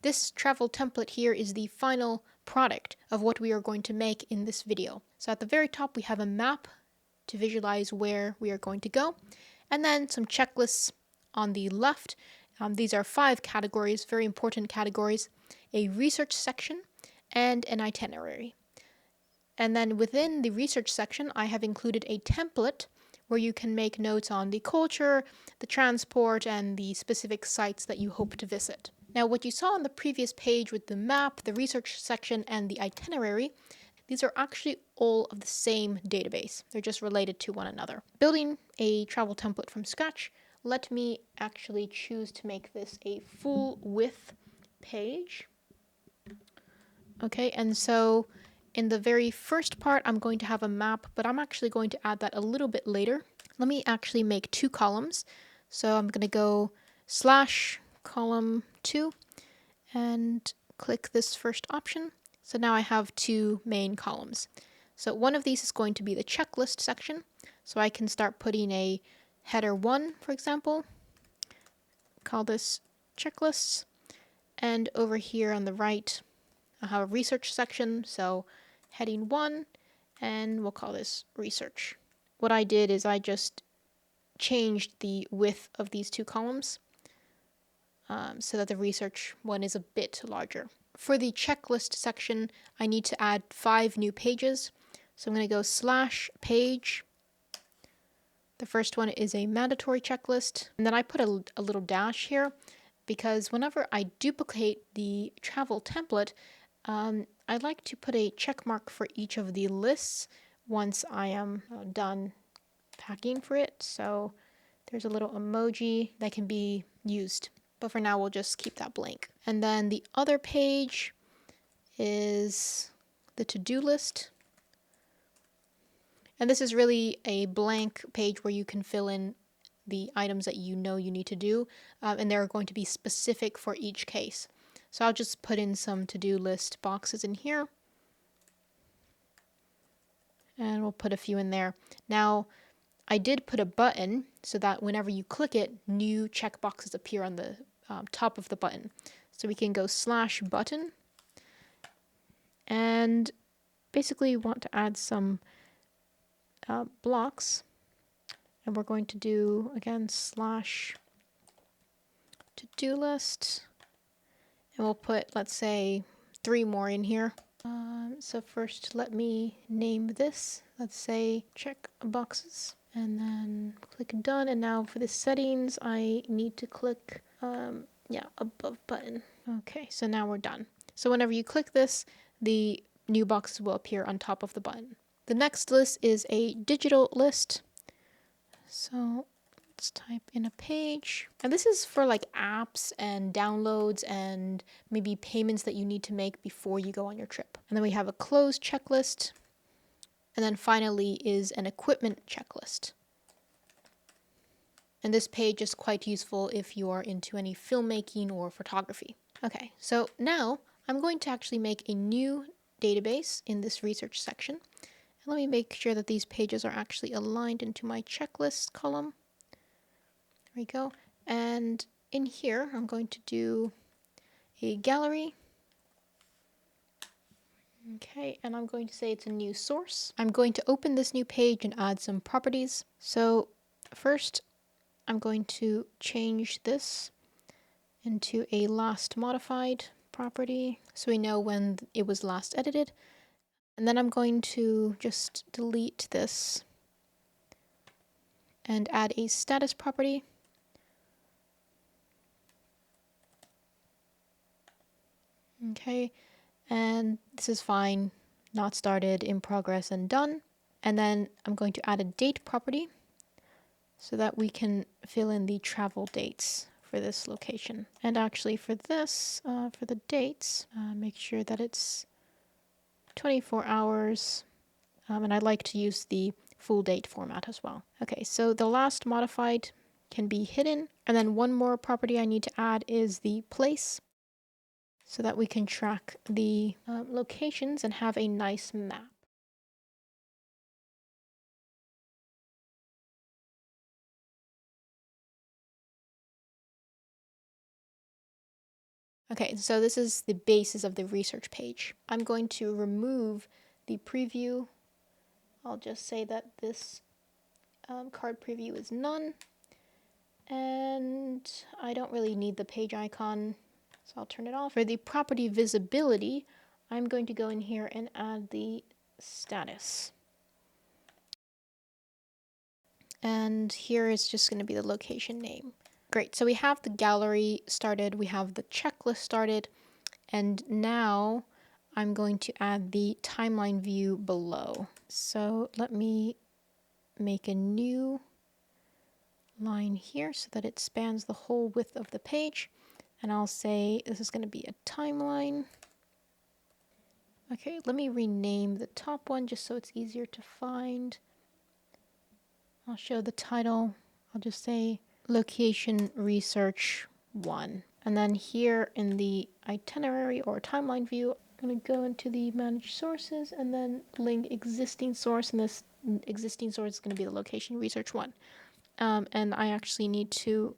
This travel template here is the final product of what we are going to make in this video. So at the very top, we have a map to visualize where we are going to go, and then some checklists on the left. These are 5 categories, very important categories: a research section and an itinerary. And then within the research section, I have included a template where you can make notes on the culture, the transport, and the specific sites that you hope to visit. Now, what you saw on the previous page with the map, the research section, and the itinerary, these are actually all of the same database. They're just related to one another. Building a travel template from scratch, let me actually choose to make this a full width page. Okay, and so in the very first part, I'm going to have a map, but I'm actually going to add that a little bit later. Let me actually make 2 columns. So I'm going to go / column 2 and click this first option. So now I have 2 main columns. So one of these is going to be the checklist section. So I can start putting a header 1, for example. Call this checklists. And over here on the right, I have a research section. So heading 1, and we'll call this research. What I did is I just changed the width of these 2 columns so that the research one is a bit larger. For the checklist section, I need to add 5 new pages. So I'm going to go /page. The first one is a mandatory checklist. And then I put a little dash here because whenever I duplicate the travel template, I like to put a check mark for each of the lists once I am done packing for it. So there's a little emoji that can be used. But for now, we'll just keep that blank. And then the other page is the to-do list. And this is really a blank page where you can fill in the items that you know you need to do. And they're going to be specific for each case. So I'll just put in some to-do list boxes in here. And we'll put a few in there. Now, I did put a button so that whenever you click it, new checkboxes appear on the top of the button. So we can go /button. And basically want to add some blocks. And we're going to do, again, /to-do list. And we'll put, let's say, 3 more in here. So first, let me name this. Let's say check boxes. And then click done. And now for the settings, I need to click, above button. Okay, so now we're done. So whenever you click this, the new boxes will appear on top of the button. The next list is a digital list. So let's type in a page. And this is for like apps and downloads and maybe payments that you need to make before you go on your trip. And then we have a closed checklist. And then finally is an equipment checklist. And this page is quite useful if you are into any filmmaking or photography. Okay, so now I'm going to actually make a new database in this research section. And let me make sure that these pages are actually aligned into my checklist column. There we go. And in here, I'm going to do a gallery. Okay, and I'm going to say it's a new source. I'm going to open this new page and add some properties. So first, I'm going to change this into a last modified property so we know when it was last edited. And then I'm going to just delete this and add a status property. Okay, and this is fine, not started, in progress, and done. And then I'm going to add a date property so that we can fill in the travel dates for this location. And actually for this, for the dates, make sure that it's 24 hours. And I like to use the full date format as well. Okay, so the last modified can be hidden. And then one more property I need to add is the place so that we can track the locations and have a nice map. Okay, so this is the basis of the research page. I'm going to remove the preview. I'll just say that this card preview is none. And I don't really need the page icon, so I'll turn it off. For the property visibility, I'm going to go in here and add the status. And here is just going to be the location name. Great, so we have the gallery started, we have the checklist started, and now I'm going to add the timeline view below. So let me make a new line here so that it spans the whole width of the page. And I'll say this is going to be a timeline. Okay, let me rename the top one just so it's easier to find. I'll show the title. I'll just say Location Research 1. And then here in the itinerary or timeline view, I'm going to go into the Manage Sources and then link existing source. And this existing source is going to be the Location Research 1. And I actually need to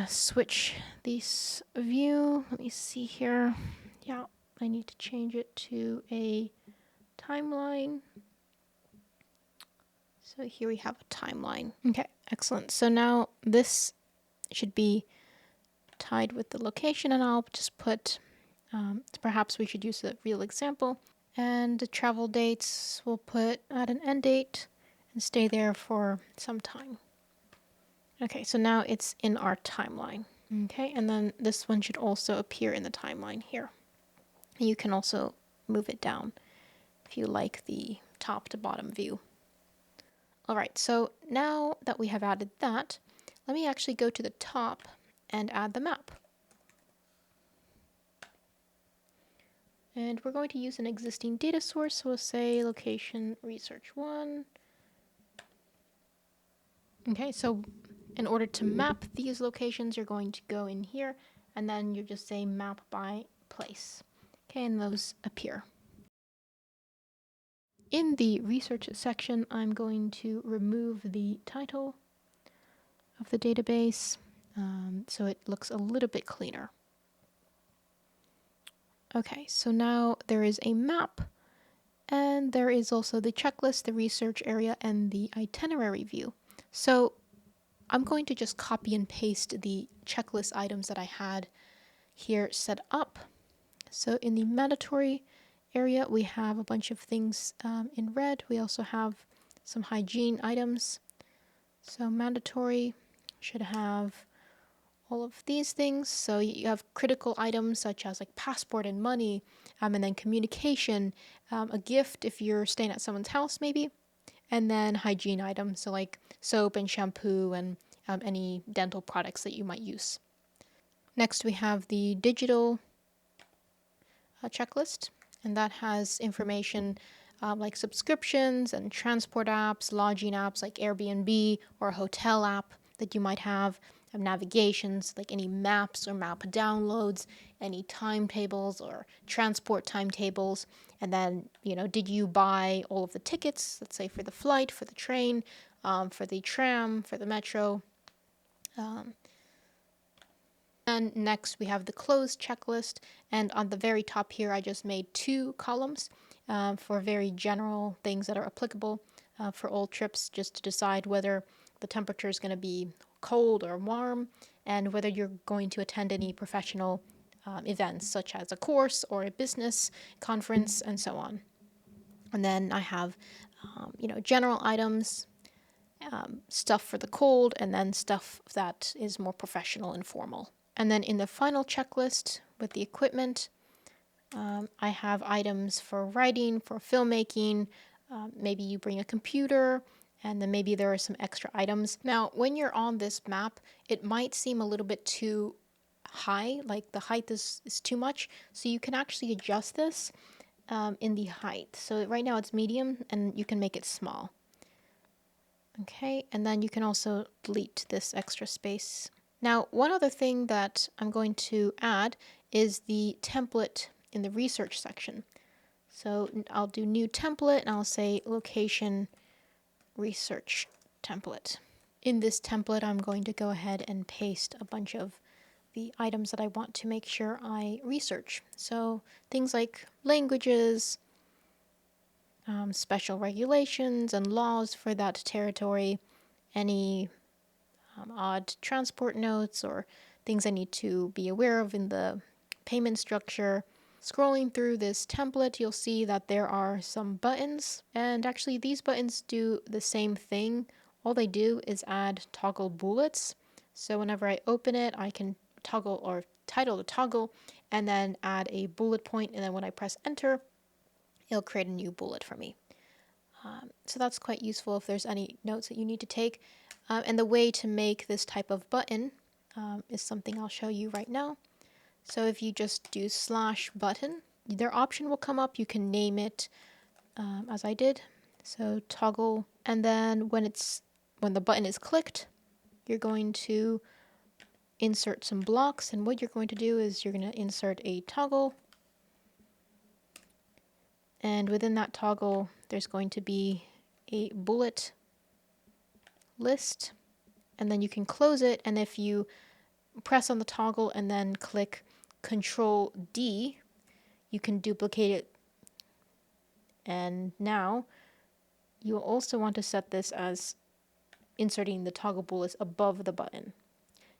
switch this view. Let me see here. Yeah, I need to change it to a timeline. So here we have a timeline. Okay, excellent. So now this should be tied with the location, and I'll just put, perhaps we should use a real example. And the travel dates, we'll put add an end date and stay there for some time. Okay, so now it's in our timeline. Okay, and then this one should also appear in the timeline here. You can also move it down if you like the top to bottom view. All right, so now that we have added that, let me actually go to the top and add the map. And we're going to use an existing data source, so we'll say location research 1. Okay, so in order to map these locations, you're going to go in here, and then you just say map by place. Okay, and those appear. In the research section, I'm going to remove the title of the database so it looks a little bit cleaner. Okay, so now there is a map, and there is also the checklist, the research area, and the itinerary view. So I'm going to just copy and paste the checklist items that I had here set up. So in the mandatory area, we have a bunch of things in red. We also have some hygiene items. So mandatory should have all of these things. So you have critical items such as like passport and money, and then communication, a gift if you're staying at someone's house maybe, and then hygiene items, so like soap and shampoo and any dental products that you might use. Next we have the digital checklist, and that has information like subscriptions and transport apps, lodging apps like Airbnb or a hotel app that you might have, navigations like any maps or map downloads, any timetables or transport timetables, and then, did you buy all of the tickets, let's say for the flight, for the train, for the tram, for the metro. And next we have the closed checklist, and on the very top here I just made 2 columns for very general things that are applicable for all trips, just to decide whether the temperature is going to be cold or warm, and whether you're going to attend any professional events such as a course or a business conference and so on. And then I have general items, stuff for the cold, and then stuff that is more professional and formal. And then in the final checklist with the equipment, I have items for writing, for filmmaking, maybe you bring a computer, and then maybe there are some extra items. Now, when you're on this map, it might seem a little bit too high, like the height is too much, so you can actually adjust this in the height. So right now it's medium, and you can make it small. Okay, and then you can also delete this extra space. Now, one other thing that I'm going to add is the template in the research section. So I'll do new template, and I'll say location research template. In this template, I'm going to go ahead and paste a bunch of the items that I want to make sure I research. So things like languages, special regulations and laws for that territory, any odd transport notes or things I need to be aware of in the payment structure. Scrolling through this template, you'll see that there are some buttons, and actually these buttons do the same thing. All they do is add toggle bullets. So whenever I open it, I can toggle or title the toggle and then add a bullet point, and then when I press enter, it'll create a new bullet for me. So that's quite useful if there's any notes that you need to take. And the way to make this type of button is something I'll show you right now. So if you just do /button, their option will come up. You can name it as I did. So toggle, and then when the button is clicked, you're going to insert some blocks, and what you're going to do is you're going to insert a toggle, and within that toggle there's going to be a bullet list, and then you can close it, and if you press on the toggle and then click Control D, you can duplicate it. And now you will also want to set this as inserting the toggle bullets above the button,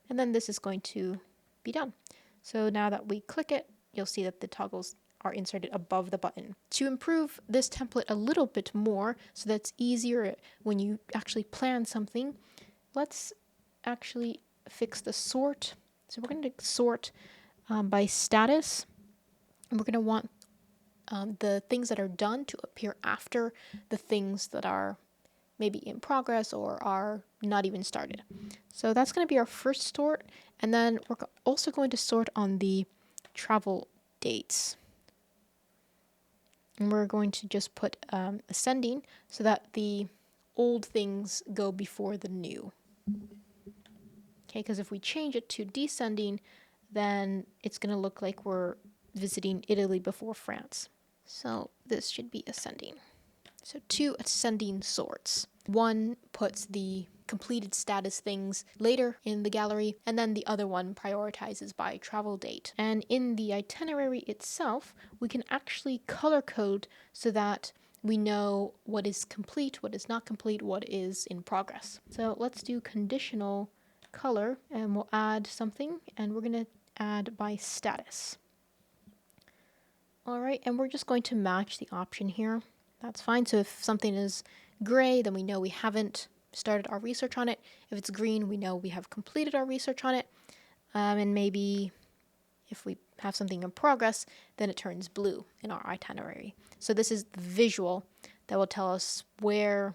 and then this is going to be done. So now that we click it, you'll see that the toggles are inserted above the button. To improve this template a little bit more so that it's easier when you actually plan something, let's actually fix the sort. So we're going to sort by status, and we're going to want the things that are done to appear after the things that are maybe in progress or are not even started. So that's going to be our first sort, and then we're also going to sort on the travel dates. And we're going to just put ascending so that the old things go before the new. Okay, because if we change it to descending, then it's going to look like we're visiting Italy before France. So this should be ascending. So 2 ascending sorts. One puts the completed status things later in the gallery, and then the other one prioritizes by travel date. And in the itinerary itself, we can actually color code so that we know what is complete, what is not complete, what is in progress. So let's do conditional color, and we'll add something, and we're going to add by status. All right, and we're just going to match the option here. That's fine. So if something is gray, then we know we haven't started our research on it. If it's green, we know we have completed our research on it. And maybe if we have something in progress, then it turns blue in our itinerary. So this is the visual that will tell us where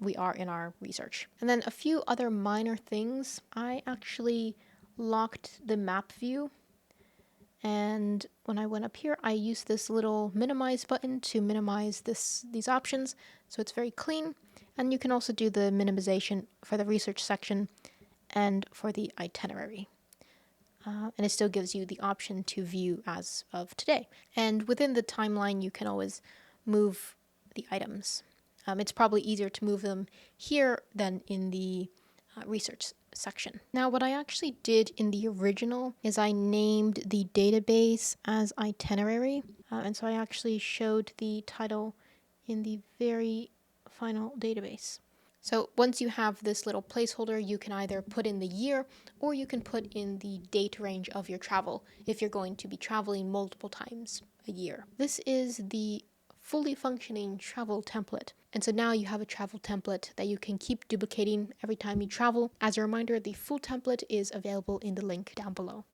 we are in our research. And then a few other minor things. I actually locked the map view. And when I went up here, I used this little minimize button to minimize these options, so it's very clean. And you can also do the minimization for the research section and for the itinerary. And it still gives you the option to view as of today. And within the timeline, you can always move the items. It's probably easier to move them here than in the research section. Now, what I actually did in the original is I named the database as itinerary. And so I actually showed the title in the very final database. So once you have this little placeholder, you can either put in the year or you can put in the date range of your travel if you're going to be traveling multiple times a year. This is the fully functioning travel template. And so now you have a travel template that you can keep duplicating every time you travel. As a reminder, the full template is available in the link down below.